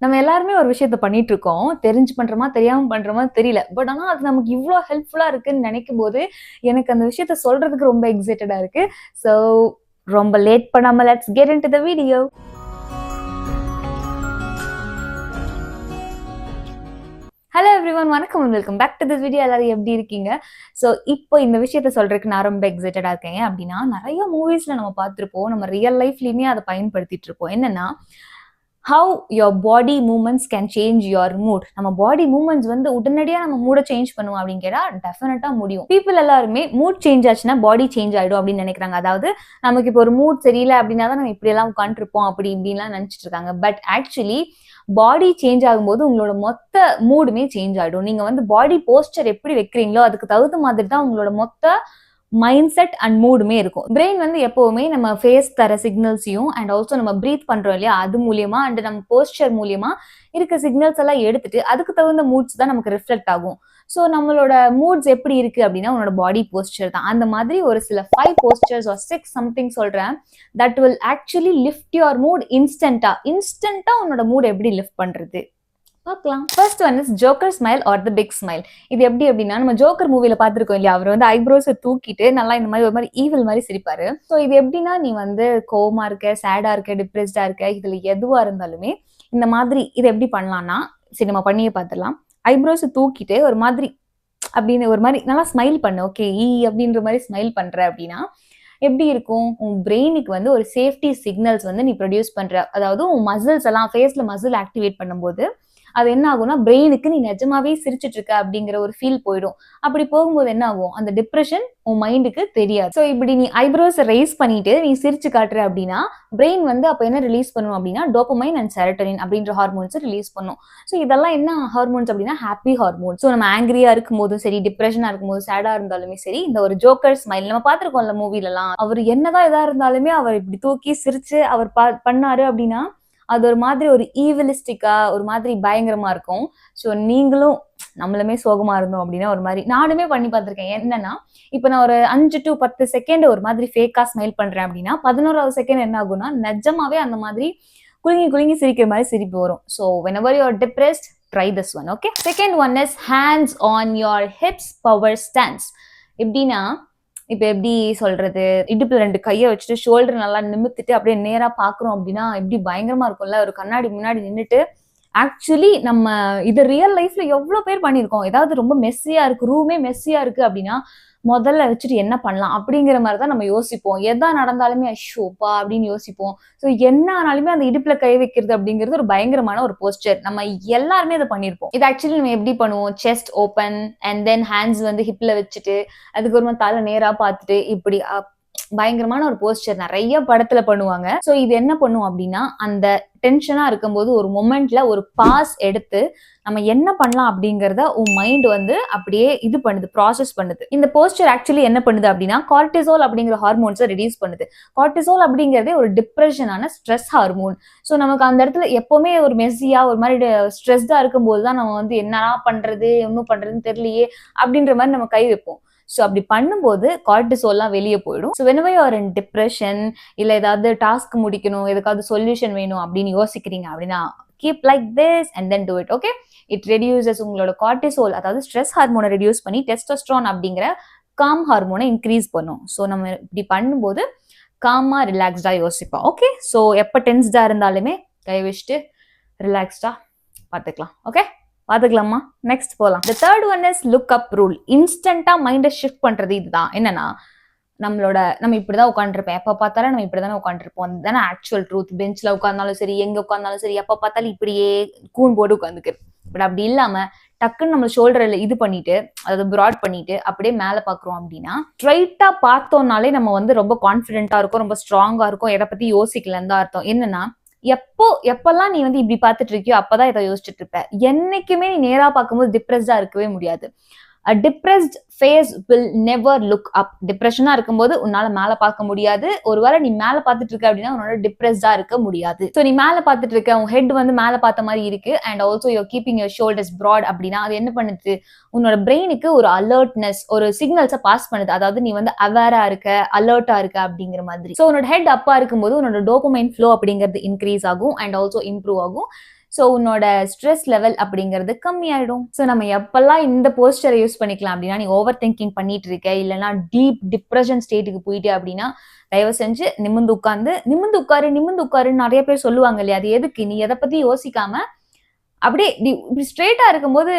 நம்ம எல்லாருமே ஒரு விஷயத்த பண்ணிட்டு இருக்கோம். தெரிஞ்சு பண்றோமா, தெரியாம பண்றோமா தெரியல. பட் ஆனா அது நமக்கு இவ்ளோ ஹெல்ப்ஃபுல்லா இருக்குன்னு நெனைக்கும்போது, எனக்கு அந்த விஷயத்த சொல்றதுக்கு ரொம்ப எக்ஸைட்டடா இருக்கு. ஸோ ரொம்ப லேட் பண்ணாம let's get into the video. Hello everyone, வணக்கம் and welcome back to this video. எல்லாரும் எப்படி இருக்கீங்க? ஸோ இப்போ இந்த விஷயத்த சொல்றதுக்கு நான் ரொம்ப எக்ஸைட்டடா இருக்கேன். அப்படின்னா நெறைய மூவிஸ்ல நம்ம பார்த்திருப்போம். நம்ம ரியல் லைஃப்லயுமே அத பயன்படுத்திட்டு இருப்போம். என்னன்னா, have your body movements can change your mood. நம்ம பாடி மூவ்மெண்ட்ஸ் வந்து உடனடியா நம்ம மூட சேஞ்ச் பண்ணுவோம் அப்படின்னு கேட்டா டெஃபினட்டா முடியும். பீப்புள் எல்லாருமே மூட் சேஞ்ச் ஆச்சுன்னா பாடி சேஞ்ச் ஆயிடும் அப்படின்னு நினைக்கிறாங்க. அதாவது நமக்கு இப்போ ஒரு மூட் சரியில்லை அப்படின்னா தான் நம்ம இப்படி எல்லாம் உட்காந்துருப்போம் அப்படி இப்படின்லாம் நினைச்சிட்டு இருக்காங்க. பட் ஆக்சுவலி பாடி சேஞ்ச் ஆகும்போது உங்களோட மொத்த மூடுமே சேஞ்ச் ஆயிடும். நீங்க வந்து பாடி போஸ்டர் எப்படி வைக்கிறீங்களோ அதுக்கு தகுந்த மாதிரி தான் உங்களோட மொத்த மைண்ட் செட் அண்ட் மூடுமே இருக்கும். பிரெயின் வந்து எப்பவுமே நம்ம ஃபேஸ் தர சிக்னல்ஸையும் அண்ட் ஆல்சோ நம்ம பிரீத் பண்றோம் இல்லையா, அது மூலியமா அண்ட் நம்ம போஸ்டர் மூலியமா இருக்க சிக்னல்ஸ் எல்லாம் எடுத்துட்டு அதுக்கு தகுந்த மூட்ஸ் தான் நமக்கு ரிஃப்ளெக்ட் ஆகும். ஸோ நம்மளோட மூட்ஸ் எப்படி இருக்கு அப்படின்னா உன்னோட பாடி போஸ்டர் தான். அந்த மாதிரி ஒரு சில 5 போஸ்டர்ஸ் ஆர் 6 சம்திங் சொல்றேன். That will actually lift your mood இன்ஸ்டன்டா உன்னோட மூட் எப்படி லிஃப்ட் பண்றது பார்க்கலாம். First one is joker smile or the big smile. இது எப்படி அப்படின்னா, நம்ம ஜோக்கர் மூவில பார்த்திருக்கோம் இல்லையா, அவர் வந்து ஐப்ரோஸை தூக்கிட்டு நல்லா இந்த மாதிரி ஒரு மாதிரி ஈவில் மாதிரி சிரிப்பாரு. ஸோ இது எப்படின்னா, நீ வந்து கோவமா இருக்க, சேடா இருக்க, டிப்ரெஸ்டா இருக்க, இதுல எதுவா இருந்தாலுமே இந்த மாதிரி இதை எப்படி பண்ணலாம்னா, சரி நம்ம பண்ணியே பார்த்துடலாம். ஐப்ரோஸை தூக்கிட்டு ஒரு மாதிரி அப்படின்னு ஒரு மாதிரி நல்லா ஸ்மைல் பண்ணு. ஓகே, அப்படின்ற மாதிரி ஸ்மைல் பண்ற அப்படின்னா எப்படி இருக்கும்? உன் பிரெயினுக்கு வந்து ஒரு சேஃப்டி சிக்னல்ஸ் வந்து நீ ப்ரொடியூஸ் பண்ற. அதாவது உன் மசில்ஸ் எல்லாம் ஃபேஸ்ல மசில் ஆக்டிவேட் பண்ணும்போது அது என்ன ஆகும்னா, பிரெயினுக்கு நீ நிஜமாவே சிரிச்சிட்டு இருக்க அப்படிங்கிற ஒரு ஃபீல் போயிடும். அப்படி போகும்போது என்ன ஆகும்? அந்த டிப்ரெஷன் உன் மைண்டுக்கு தெரியாது. ஸோ இப்படி நீ ஐப்ரோஸை ரைஸ் பண்ணிட்டு நீ சிரிச்சு காட்டுற அப்படின்னா பிரெயின் வந்து அப்போ என்ன ரிலீஸ் பண்ணும் அப்படின்னா, டோபமைன் அண்ட் செரோட்டோனின் அப்படின்ற ஹார்மோன்ஸை ரிலீஸ் பண்ணும். ஸோ இதெல்லாம் என்ன ஹார்மோன்ஸ் அப்படின்னா, ஹாப்பி ஹார்மோன். ஸோ நம்ம ஆங்கிரியா இருக்கும் போதும் சரி, டிப்ரெஷனா இருக்கும் போது, சேடா இருந்தாலுமே சரி, இந்த ஒரு ஜோக்கர் ஸ்மைல் நம்ம பார்த்திருக்கோம்ல மூவிலலாம், அவர் என்னதான் இதா இருந்தாலுமே அவர் இப்படி தூக்கி சிரிச்சு அவர் பண்ணாரு அப்படின்னா அது ஒரு மாதிரி ஒரு ஈவிலிஸ்டிக்கா ஒரு மாதிரி பயங்கரமா இருக்கும். ஸோ நீங்களும் நம்மளுமே சோகமா இருந்தோம் அப்படின்னா ஒரு மாதிரி நானுமே பண்ணி பார்த்திருக்கேன். என்னன்னா, இப்போ நான் ஒரு 5 to 10 செகண்ட் ஒரு மாதிரி ஃபேக்கா ஸ்மைல் பண்றேன் அப்படின்னா 11வது செகண்ட் என்ன ஆகும்னா நிஜமாவே அந்த மாதிரி குலுங்கி குலுங்கி சிரிக்கிற மாதிரி சிரிப்பு வரும். So whenever you are depressed, try this one. Okay, second one is hands on your hips power stance. எப்படின்னா, இப்ப எப்படி சொல்றது, இடுப்புல 2 கைய வச்சுட்டு ஷோல்டர் நல்லா நிமித்திட்டு அப்படியே நேரா பாக்குறோம் அப்படின்னா எப்படி பயங்கரமா இருக்கும்ல. ஒரு கண்ணாடி முன்னாடி நின்னுட்டு ஆக்சுவலி நம்ம இது ரியல் லைஃப்ல எவ்வளவு பேர் பண்ணிருக்கோம். ஏதாவது ரொம்ப மெஸ்ஸியா இருக்கு, ரூமே மெஸ்ஸியா இருக்கு அப்படின்னா முதல்ல வச்சுட்டு என்ன பண்ணலாம் அப்படிங்கிற மாதிரிதான் நம்ம யோசிப்போம். எதா நடந்தாலுமே ஐயோப்பா அப்படின்னு யோசிப்போம். ஸோ என்ன ஆனாலுமே அந்த இடுப்புல கை வைக்கிறது அப்படிங்கிறது ஒரு பயங்கரமான ஒரு போஸ்டர். நம்ம எல்லாருமே அதை பண்ணிருப்போம். இது ஆக்சுவலி நம்ம எப்படி பண்ணுவோம்? Chest open and then hands வந்து ஹிப்ல வச்சுட்டு அதுக்கு ஒரு தலை நேரா பார்த்துட்டு இப்படி பயங்கரமான ஒரு போஸ்டர் நிறைய படத்துல பண்ணுவாங்க. சோ இது என்ன பண்ணும் அப்படின்னா, அந்த டென்ஷனா இருக்கும்போது ஒரு மொமெண்ட்ல ஒரு பாஸ் எடுத்து நம்ம என்ன பண்ணலாம் அப்படிங்கறத உன் மைண்ட் வந்து அப்படியே இது பண்ணுது, ப்ராசஸ் பண்ணுது. இந்த போஸ்டர் ஆக்சுவலி என்ன பண்ணுது அப்படின்னா, கார்டிசோல் அப்படிங்கிற ஹார்மோன்ஸை ரிலீஸ் பண்ணுது. கார்டிசோல் அப்படிங்கிறதே ஒரு டிப்ரெஷனான ஸ்ட்ரெஸ் ஹார்மோன். ஸோ நமக்கு அந்த இடத்துல எப்பவுமே ஒரு மெஸ்ஸியா ஒரு மாதிரி ஸ்ட்ரெஸ்டா இருக்கும்போது தான் நம்ம வந்து என்னடா பண்றது, ஒன்னும் பண்றதுன்னு தெரியலையே அப்படின்ற மாதிரி நம்ம கை வைப்போம். ஸோ அப்படி பண்ணும்போது கார்டிசோல்லாம் வெளியே போயிடும். So whenever you are in depression, இல்லை ஏதாவது டாஸ்க் முடிக்கணும், எதுக்காவது சொல்யூஷன் வேணும் அப்படின்னு யோசிக்கிறீங்க அப்படின்னா keep like this and then do it. Okay, it reduces உங்களோட கார்டிசோல், அதாவது ஸ்ட்ரெஸ் ஹார்மோனை ரெடியூஸ் பண்ணி டெஸ்டோஸ்டெரான் அப்படிங்கிற காம் ஹார்மோனை இன்க்ரீஸ் பண்ணும். ஸோ நம்ம இப்படி பண்ணும்போது காமா ரிலாக்ஸ்டா யோசிப்போம். ஓகே, ஸோ எப்போ டென்ஸ்டா இருந்தாலுமே கை வச்சுட்டு ரிலாக்ஸ்டா பார்த்துக்கலாம். ஓகே, பாத்துக்கலாமா? நெக்ஸ்ட் போலாம். The third one is look up rule. இன்ஸ்டன்டா மைண்டை ஷிஃப்ட் பண்றது இதுதான். என்னன்னா, நம்ம இப்படிதான் உட்காந்துருப்பேன், எப்ப பார்த்தாலும் நம்ம இப்படிதானே உட்காந்துருப்போம். அதுதானே ஆக்சுவல் ட்ரூத். பெஞ்ச்ல உட்கார்ந்தாலும் சரி, எங்க உட்கார்ந்தாலும் சரி, எப்ப பார்த்தாலும் இப்படியே கூன் போட்டு உட்காந்துக்கு. பட் அப்படி இல்லாம டக்குன்னு நம்ம ஷோல்டர்ல இது பண்ணிட்டு, அதாவது ப்ராட் பண்ணிட்டு அப்படியே மேல பாக்குறோம் அப்படின்னா ஸ்ட்ரைட்டா பார்த்தோம்னாலே நம்ம வந்து ரொம்ப கான்பிடென்டா இருக்கும், ரொம்ப ஸ்ட்ராங்கா இருக்கும், எதை பத்தி யோசிக்கலன்னு தான் அர்த்தம். என்னன்னா, எப்பெல்லாம் நீ வந்து இப்படி பார்த்துட்டு இருக்கியோ அப்பதான் இதை யோசிச்சுட்டு இருப்ப. என்னைக்குமே நீ நேரா பார்க்கும்போது டிப்ரெஸ்டா இருக்கவே முடியாது. A depressed face will never look up. டிப்ரெஷனா இருக்கும்போது உன்னால மேல பார்க்க முடியாது. ஒருவேளை நீ மேல பார்த்துட்டு இருக்க அப்படின்னா உன்னோட டிப்ரெஸ்டா இருக்க முடியாது. ஸோ நீ மேல பார்த்துட்டு இருக்க, உன் ஹெட் வந்து மேல பார்த்த மாதிரி இருக்கு and also your keeping your shoulders broad அப்படின்னா அது என்ன பண்ணுது? உன்னோட பிரெயினுக்கு ஒரு அலர்ட்னஸ், ஒரு சிக்னல்ஸை பாஸ் பண்ணுது. அதாவது நீ வந்து அவேரா இருக்க, அலர்ட்டா இருக்க அப்படிங்கிற மாதிரி. ஸோ உன்னோட ஹெட் அப்பா இருக்கும்போது உன்னோட டோபமைன் ஃப்ளோ அப்படிங்கிறது இன்க்ரீஸ் ஆகும் அண்ட் ஆல்சோ இம்ப்ரூவ் ஆகும். ஸோ உன்னோட ஸ்ட்ரெஸ் லெவல் அப்படிங்கிறது கம்மியாயிடும். ஸோ நம்ம எப்பெல்லாம் இந்த போஸ்டரை யூஸ் பண்ணிக்கலாம் அப்படின்னா, நீ ஓவர் திங்கிங் பண்ணிட்டு இருக்க, இல்லைன்னா டீப் டிப்ரெஷன் ஸ்டேட்டுக்கு போயிட்டு அப்படின்னா, தயவு செஞ்சு நிமிந்து உட்காருன்னு நிறைய பேர் சொல்லுவாங்க இல்லையா? அது எதுக்கு? நீ எதை பத்தி யோசிக்காம அப்படியே இப்படி ஸ்ட்ரெயிட்டா இருக்கும்போது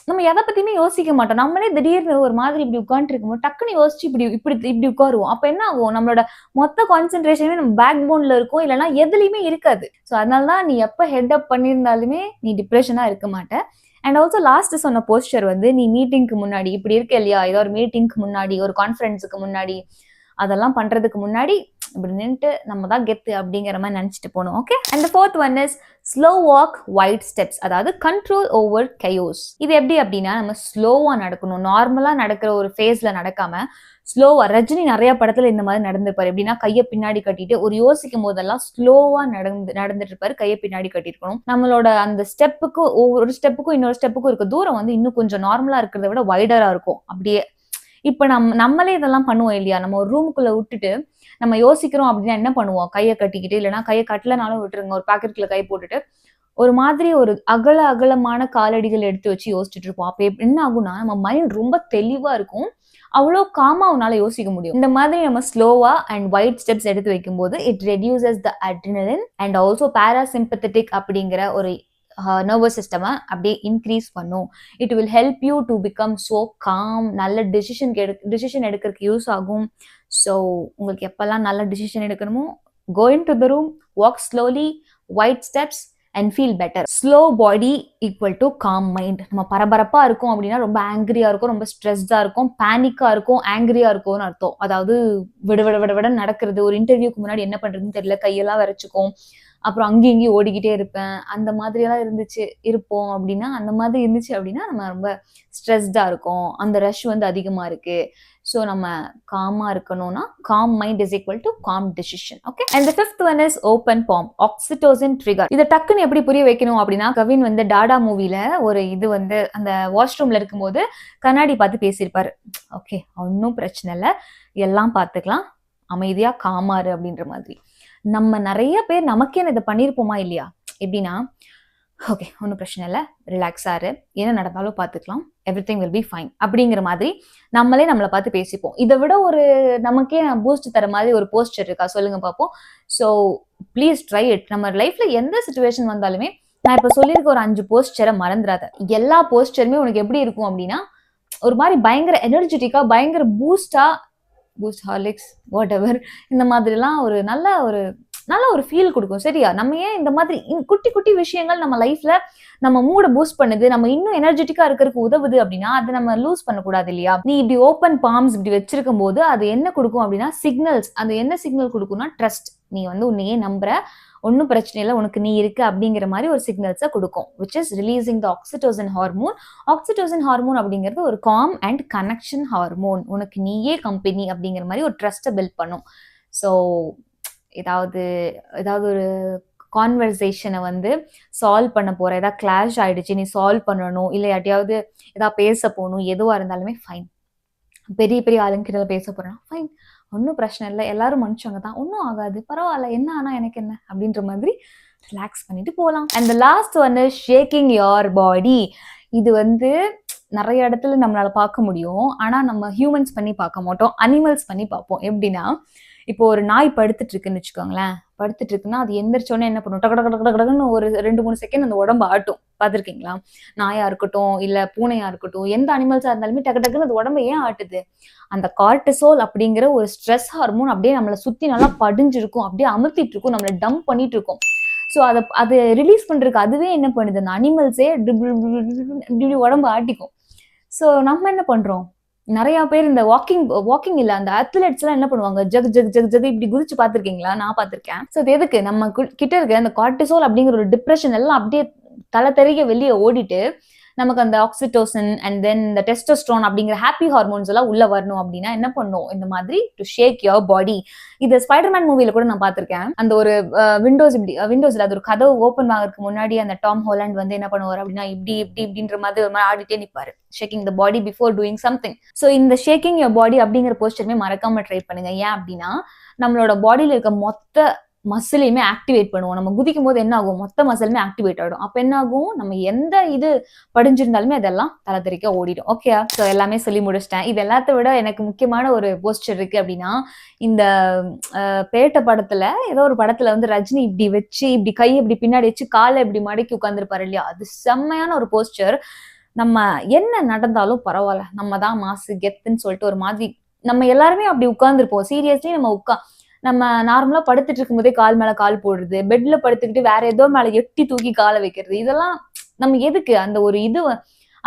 நம்ம எதை பத்தியுமே யோசிக்க மாட்டோம். நம்மளே திடீர்னு ஒரு மாதிரி இப்படி உட்காந்துட்டு இருக்கும்போது டக்குன்னு யோசிச்சு இப்படி உட்காருவோம். அப்ப என்ன ஆகும்? நம்மளோட மொத்த கான்சென்ட்ரேஷனே நம்ம பேக் போன்ல இருக்கும், இல்லைன்னா எதுலையுமே இருக்காது. ஸோ அதனாலதான் நீ எப்ப ஹெட் அப் பண்ணியிருந்தாலுமே நீ டிப்ரெஷனா இருக்க மாட்ட. அண்ட் ஆல்சோ லாஸ்ட் சொன்ன போஸ்டர் வந்து நீ மீட்டிங்க்கு முன்னாடி இப்படி இருக்க இல்லையா? ஏதோ ஒரு மீட்டிங்க்கு முன்னாடி, ஒரு கான்ஃபரன்ஸுக்கு முன்னாடி, அதெல்லாம் பண்றதுக்கு முன்னாடி இப்படி நின்னுட்டு நம்ம தான் கெத்து அப்படிங்கிற மாதிரி நினைச்சிட்டு போகணும். Okay. And the fourth one is slow walk wide steps, அதாவது கண்ட்ரோல் ஓவர் கயோஸ். இது எப்படி அப்படின்னா, நம்ம ஸ்லோவா நடக்கணும். நார்மலா நடக்கிற ஒரு ஃபேஸ்ல நடக்காம ஸ்லோவா. ரஜினி நிறைய படத்துல இந்த மாதிரி நடந்திருப்பாரு. எப்படின்னா கையை பின்னாடி கட்டிட்டு ஒரு யோசிக்கும் போதெல்லாம் ஸ்லோவா நடந்துட்டு இருப்பாரு, கையை பின்னாடி கட்டிருக்கணும். நம்மளோட அந்த ஸ்டெப்புக்கும் ஒவ்வொரு ஸ்டெப்புக்கும் இன்னொரு ஸ்டெப்புக்கும் இருக்க தூரம் வந்து இன்னும் கொஞ்சம் நார்மலா இருக்கிறத விட வைடரா இருக்கும். அப்படியே இப்ப நம்மளே இதெல்லாம் பண்ணுவோம் இல்லையா? நம்ம ஒரு ரூமுக்குள்ள விட்டுட்டு நம்ம யோசிக்கிறோம் அப்படின்னா என்ன பண்ணுவோம்? கையை கட்டிக்கிட்டு, இல்லைன்னா கையை கட்டலனாலும் விட்டுருங்க, ஒரு பாக்கெட்டுக்குள்ள கை போட்டுட்டு ஒரு மாதிரி ஒரு அகலமான காலடிகள் எடுத்து வச்சு யோசிச்சுட்டு இருப்போம். அப்ப என்ன ஆகும்னா, நம்ம மைண்ட் ரொம்ப தெளிவா இருக்கும், அவ்வளோ காமா உன்னால யோசிக்க முடியும். இந்த மாதிரி நம்ம ஸ்லோவா அண்ட் வைட் ஸ்டெப்ஸ் எடுத்து வைக்கும்போது it reduces the adrenaline and also parasympathetic அப்படிங்கிற ஒரு நர்வஸ் சிஸ்டமை அப்படியே இன்க்ரீஸ் பண்ணும். It will help you to become so calm. நல்ல டிசிஷன் எடுக்கிறதுக்கு யூஸ் ஆகும். ஸோ உங்களுக்கு எப்பெல்லாம் நல்ல டிசிஷன் எடுக்கணுமோ, go into the room, walk slowly, wide steps and feel better. Slow body equal to calm mind. நம்ம பரபரப்பா இருக்கும் அப்படின்னா ரொம்ப ஆங்கிரியா இருக்கும், ரொம்ப ஸ்ட்ரெஸ்டா இருக்கும், பேனிக்கா இருக்கும், ஆங்கிரியா இருக்கும்னு அர்த்தம். அதாவது விட நடக்கிறது. ஒரு இன்டர்வியூக்கு முன்னாடி என்ன பண்றதுன்னு தெரியல, கையெல்லாம் வரைச்சுக்கும், அப்புறம் அங்கேயும் இங்கேயும் ஓடிக்கிட்டே இருப்பேன். அந்த மாதிரியெல்லாம் இருப்போம் அப்படின்னா, அந்த மாதிரி இருந்துச்சு அப்படின்னா நம்ம ரொம்ப ஸ்ட்ரெஸ்டா இருக்கோம், அந்த ரஷ் வந்து அதிகமா இருக்கு. ஸோ நம்ம காமா இருக்கணும்னா calm mind is equal to calm decision. Okay. And the fifth one is open palm, oxytocin trigger. இதை டக்குன்னு எப்படி புரிய வைக்கணும் அப்படின்னா, கவின் வந்து டாடா மூவில ஒரு இது வந்து அந்த வாஷ்ரூம்ல இருக்கும்போது கண்ணாடி பார்த்து பேசியிருப்பாரு. ஓகே, ஒன்றும் பிரச்சனை இல்லை, எல்லாம் பார்த்துக்கலாம், அமைதியா காமாறு அப்படின்ற மாதிரி. நம்ம நிறைய பேர் நமக்கே இதை பண்ணியிருப்போமா இல்லையா? எப்படின்னா, ஓகே ஒன்றும் பிரச்சனை இல்லை, ரிலாக்ஸா இரு, என்ன நடந்தாலும் பார்த்துக்கலாம், எவ்ரிதிங் வில் பி ஃபைன் அப்படிங்கிற மாதிரி நம்மளே நம்மளை பார்த்து பேசிப்போம். இதை விட ஒரு நமக்கே பூஸ்ட் தர மாதிரி ஒரு போஸ்டர் இருக்கா? சொல்லுங்க பார்ப்போம். So please try it. நம்ம லைஃப்ல எந்த சுச்சுவேஷன் வந்தாலுமே, நான் இப்போ சொல்லியிருக்க ஒரு 5 போஸ்டரை மறந்துடாத. எல்லா போஸ்டருமே உனக்கு எப்படி இருக்கும் அப்படின்னா, ஒரு மாதிரி பயங்கர எனர்ஜெட்டிக்கா, பயங்கர பூஸ்ட் ஹார்லிக்ஸ் வாட் எவர், இந்த மாதிரிலாம் ஒரு நல்ல ஒரு ஃபீல் கொடுக்கும். சரியா? நம்ம ஏன் இந்த மாதிரி குட்டி குட்டி விஷயங்கள் நம்ம லைஃப்ல நம்ம மூட பூஸ்ட் பண்ணுது, நம்ம இன்னும் எனர்ஜெட்டிக்கா இருக்கிறதுக்கு உதவுது அப்படின்னா அதை நம்ம லூஸ் பண்ணக்கூடாது இல்லையா? நீ இப்படி ஓப்பன் பாம்ஸ் இப்படி வச்சிருக்கும் போது அது என்ன கொடுக்கும் அப்படின்னா சிக்னல்ஸ். அது என்ன சிக்னல் கொடுக்கும்னா ட்ரஸ்ட். நீ வந்து உன்னையே நம்புற, ஒன்றும் பிரச்சனை இல்லை, உனக்கு நீ இருக்கு அப்படிங்கிற மாதிரி ஒரு சிக்னல்ஸை கொடுக்கும், which is releasing the oxytocin hormone. Oxytocin hormone அப்படிங்கிறது ஒரு காம் அண்ட் கனெக்ஷன் ஹார்மோன். உனக்கு நீயே கம்பெனி அப்படிங்கிற மாதிரி ஒரு ட்ரஸ்ட்டை பில்ட் பண்ணும். ஸோ ஏதாவது ஒரு கான்வர்சேஷனை வந்து சால்வ் பண்ண போற, ஏதாவது கிளாஷ் ஆயிடுச்சு, நீ சால்வ் பண்ணணும், இல்லை யார்ட்டையாவது ஏதாவது பேச போகணும், எதுவாக இருந்தாலுமே ஃபைன். பெரிய பெரிய ஆளுங்கிட்ட பேச போறேன்னா ஃபைன், ஒன்றும் பிரச்சனை இல்லை, எல்லாரும் மனுஷங்க தான், ஒன்றும் ஆகாது, பரவாயில்ல, என்ன ஆனா எனக்கு என்ன அப்படின்ற மாதிரி ரிலாக்ஸ் பண்ணிட்டு போகலாம். And the last one is shaking your body. இது வந்து நிறைய இடத்துல நம்மளால பார்க்க முடியும், ஆனா நம்ம ஹியூமன்ஸ் பண்ணி பார்க்க மாட்டோம், அனிமல்ஸ் பண்ணி பார்ப்போம். எப்படின்னா, இப்போ ஒரு நாய் படுத்துட்டு இருக்குன்னு வச்சுக்கோங்களேன். படுத்துட்டு இருக்குன்னா அது எந்திரிச்சோன்னே என்ன பண்ணும்? டக்கு ஒரு 2-3 செகண்ட் அந்த உடம்பு ஆட்டும். பார்த்துருக்கீங்களா? நாயா இருக்கட்டும், இல்ல பூனையா இருக்கட்டும், எந்த அனிமல்ஸா இருந்தாலுமே டக்குன்னு அந்த உடம்பு ஏன் ஆட்டுது? அந்த கார்டிசோல் அப்படிங்கிற ஒரு ஸ்ட்ரெஸ் ஹார்மோன் அப்படியே நம்மளை சுத்தி நல்லா படிஞ்சிருக்கும், அப்படியே அமுத்திட்டு இருக்கும், நம்மளை டம்ப் பண்ணிட்டு இருக்கும். ஸோ அதை ரிலீஸ் பண்றதுக்கு அதுவே என்ன பண்ணுது? அந்த அனிமல்ஸே இப்படி உடம்பு ஆட்டிக்கும். ஸோ நம்ம என்ன பண்றோம்? நிறைய பேர் இந்த வாக்கிங் இல்ல, அந்த அத்லெட்ஸ் எல்லாம் என்ன பண்ணுவாங்க? ஜக் ஜக் ஜக் ஜக் இப்படி குதிச்சு பார்த்திருக்கீங்களா? நான் பார்த்திருக்கேன். ஸோ இது எதுக்கு? நம்ம கிட்ட இருக்க அந்த கார்டிசோல் அப்படிங்கிற ஒரு டிப்ரெஷன் எல்லாம் அப்படியே தலை தெரிய வெளியே ஓடிட்டு நமக்கு அந்த ஆக்சிடோசின் அண்ட் தென் இந்த டெஸ்டோஸ்ட்ரோன் அப்படிங்கிற ஹாப்பி ஹார்மோன்ஸ் எல்லாம் உள்ள வரணும் அப்படின்னா என்ன பண்ணும்? இந்த மாதிரி டு ஷேக் யோர் பாடி. இது ஸ்பைடர்மேன் மூவில கூட நான் பார்த்திருக்கேன். அந்த ஒரு விண்டோஸ்ல அது ஒரு கதவு ஓப்பன் ஆகிறதுக்கு முன்னாடி அந்த டாம் ஹாலண்ட் வந்து என்ன பண்ணுவார் அப்படின்னா, இப்படின்ற மாதிரி ஒரு மாதிரி ஆடிட்டே நிற்பாரு, ஷேக்கிங் த பாடி பிஃபோர் டூயிங் சம்திங். ஸோ இந்த ஷேக்கிங் யோர் பாடி அப்படிங்கிற போஸ்டருமே மறக்காம ட்ரை பண்ணுங்க. ஏன் அப்படின்னா, நம்மளோட பாடியில இருக்க மொத்த மசிலையுமே ஆக்டிவேட் பண்ணுவோம். நம்ம குதிக்கும் போது என்ன ஆகும், மொத்த மசிலுமே ஆக்டிவேட் ஆகிடும். அப்போ என்ன ஆகும், நம்ம எந்த இது படிஞ்சிருந்தாலுமே அதெல்லாம் தலை தெறிக்க ஓடிடும். ஓகே, ஸோ எல்லாமே சொல்லி முடிச்சிட்டேன். இது எல்லாத்த விட எனக்கு முக்கியமான ஒரு போஸ்டர் இருக்கு அப்படின்னா, இந்த பேட்ட படத்துல ஏதோ ஒரு படத்துல வந்து ரஜினி இப்படி வச்சு இப்படி கையை இப்படி பின்னாடி வச்சு காலை இப்படி மடக்கி உட்காந்துருப்பாரு இல்லையா, அது செம்மையான ஒரு போஸ்டர். நம்ம என்ன நடந்தாலும் பரவாயில்ல, நம்ம தான் மாசு கெத்துன்னு சொல்லிட்டு ஒரு மாதிரி நம்ம எல்லாருமே அப்படி உட்கார்ந்துருப்போம். சீரியஸ்லி நம்ம நார்மலா படுத்துட்டு இருக்கும்போதே கால் மேல கால் போடுறது, பெட்ல படுத்துக்கிட்டு வேற ஏதோ மேல எட்டி தூக்கி காலை வைக்கிறது, இதெல்லாம் நம்ம எதுக்கு? அந்த ஒரு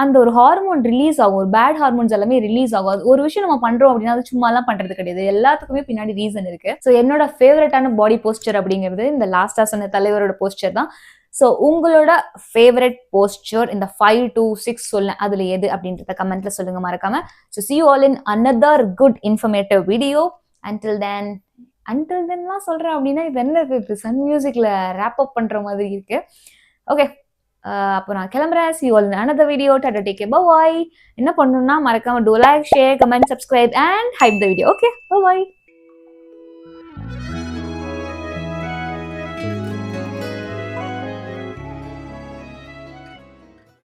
அந்த ஒரு ஹார்மோன் ரிலீஸ் ஆகும், ஒரு பேட் ஹார்மோன்ஸ் எல்லாமே ரிலீஸ் ஆகும். அது ஒரு விஷயம் நம்ம பண்றோம் அப்படின்னா அது சும்மா எல்லாம் பண்றது கிடையாது, எல்லாத்துக்குமே பின்னாடி ரீசன் இருக்கு. ஸோ என்னோட ஃபேவரட்டான பாடி போஸ்டர் அப்படிங்கிறது இந்த லாஸ்டா சொன்ன தலைவரோட போஸ்டர் தான். ஸோ உங்களோட ஃபேவரட் போஸ்டர் இந்த 5 to 6 சொல்ல அதுல எது அப்படின்றத கமெண்ட்ல சொல்லுங்க மறக்காம. So see you all in another good informative video. until then சொல்றேன் அப்படின்னா இது என்ன இருக்கு, சன் மியூசிக்ல ரேப் அப் பண்ற மாதிரி இருக்கு. ஓகே, அப்போ நான் கிளம்புறேன். see you all in another video. Tata, take care, bye. என்ன பண்ணணும்னா மறக்காம do like, share, comment, subscribe and hype the video. Okay, bye.